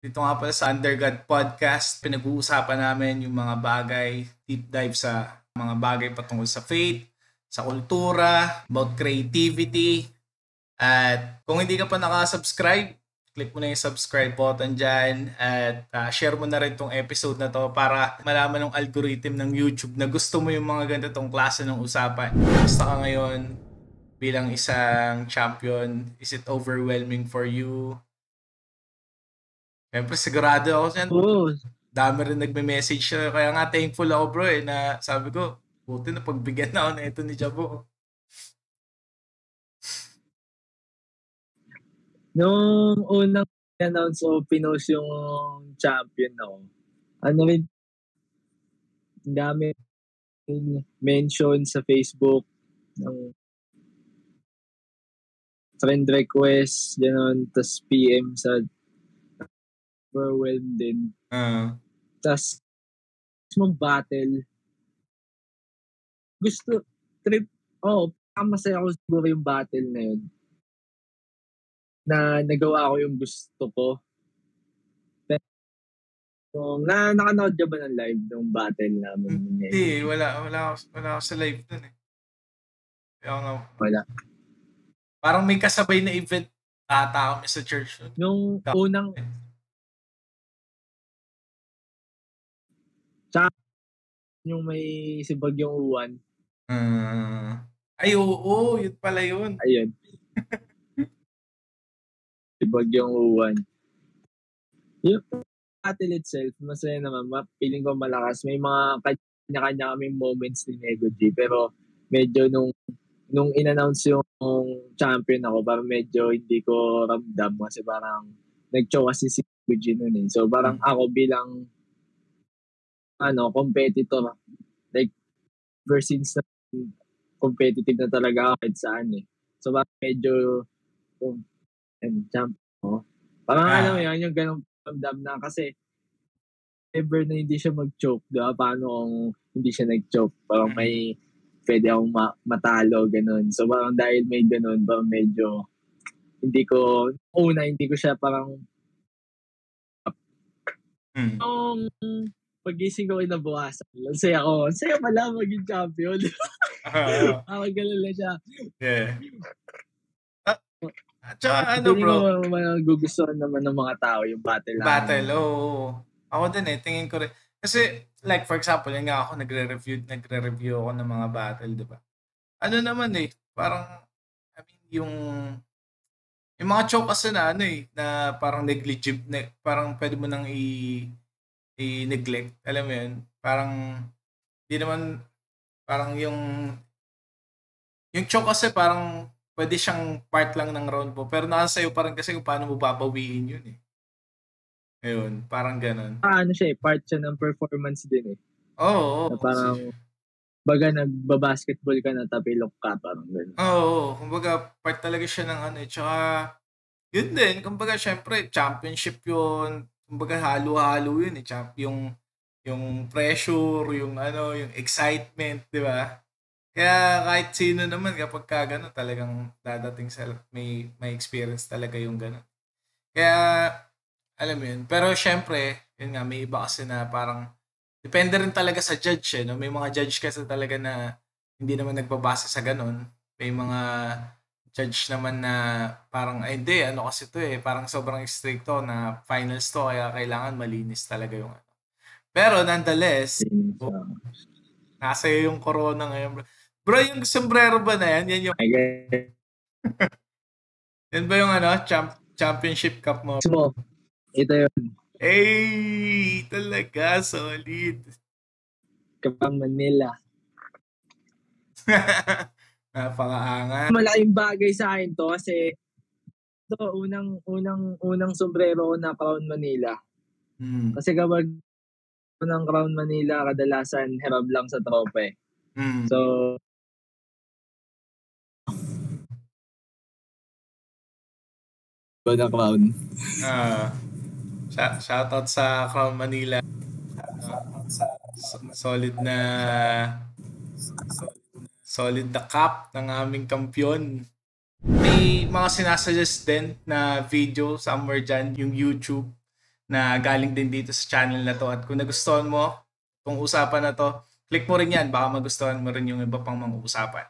Dito nga pala sa Undergod Podcast, pinag-uusapan namin yung mga bagay, deep dive sa mga bagay patungkol sa faith, sa kultura, about creativity. At kung hindi ka pa nakasubscribe, click mo na yung subscribe button dyan at share mo na rin tong episode na to para malaman ng algorithm ng YouTube na gusto mo yung mga ganitong klase ng usapan. Basta ka ngayon bilang isang champion, is it overwhelming for you? Siyempre, sigurado ako dyan. Oo. Dami rin nagme-message siya. Kaya nga thankful ako bro na sabi ko, buti na pagbigyan na ako na ito ni Jabo. Nung unang announce o pinost yung champion ako, rin, ang dami mention sa Facebook ng friend request, gano'n, tas PM sa overwhelmed din. Tas mong battle. Masaya ko siguro yung battle na yun. Na nagawa ko yung gusto ko. So, nakanood ka ba ng live ng battle namin? Hindi, wala ako sa live dun eh. Wala. Parang may kasabay na event ata kami sa church. Nung unang yung may si Bagyong Uwan. Ay, oo, yun pala yun. Ayun. Si Bagyong Uwan. Yung battle itself, masaya naman. Feeling ko malakas. May mga kanya-kanya kaming moments ni Nego G. Pero medyo nung in-announce yung champion ako, parang medyo hindi ko ramdam kasi parang nag-choke kasi si Nego G nun eh. So parang ako bilang competitor, like ever since na competitive na talaga ako kahit saan eh. So parang medyo champion ako. Parang alam mo yan, yung ganong ramdam na kasi ever na hindi siya mag-choke, diba? Paano kung hindi siya nag-choke? Parang may pwede akong matalo, ganun. So parang dahil may ganun, parang medyo hindi ko siya parang pagising ko kinabukasan. Saya pala maging champion. Ganun lang siya. Yeah. Tsaka ano bro? Magugustuhan naman ng mga tao yung battle. Oo. Ako din eh, tingin ko rin. Kasi like for example, yun nga ako nagre-review ako ng mga battle, di ba? Ano naman eh, parang I mean yung mga choke kasi na na parang parang pwede mo nang i-neglect. Alam mo yun? Parang di naman parang yung choke kasi parang pwede siyang part lang ng round mo. Pero nasa sa'yo pa rin kasi kung paano mo babawiin yun eh. Ayun, parang ganun. Siya eh, part siya ng performance din eh. Oo. Parang, baga nagbabasketball ka na tapilok ka, parang gano'n. Oo, kumbaga part talaga siya ng tsaka, yun din, kumbaga syempre, championship yun, kumbaga halo-halo yun eh, yung pressure, yung yung excitement, di ba? Kaya kahit sino naman kapag ka gano'n, talagang dadating sa may experience talaga yung gano'n. Kaya alam mo yun. Pero syempre, yun nga, may iba kasi na parang depende rin talaga sa judge eh. No? May mga judge kasi talaga na hindi naman nagbabase sa ganun. May mga judge naman na parang, ay hindi, kasi to eh. Parang sobrang stricto na finals to kaya kailangan malinis talaga yung Pero nonetheless, nasa iyo yung corona ngayon. Bro, yung sombrero ba na yan? Yan yung... yan ba yung championship cup mo? Ito yun. Hey, talaga, solid. Kapag Manila. Napakaangat. Malaking bagay sa akin to kasi ito, unang sombrero ko na Crown Manila. Kasi kapag ng Crown Manila, kadalasan hirap lang sa trope. So, na Crown. Shoutout sa Crown Manila. Solid na cup ng aming kampiyon. May mga sinasuggest din na video somewhere dyan, yung YouTube, na galing din dito sa channel na 'to at kung nagustuhan mo 'tong usapan na 'to, click mo rin 'yan baka magustuhan mo rin yung iba pang mga usapan.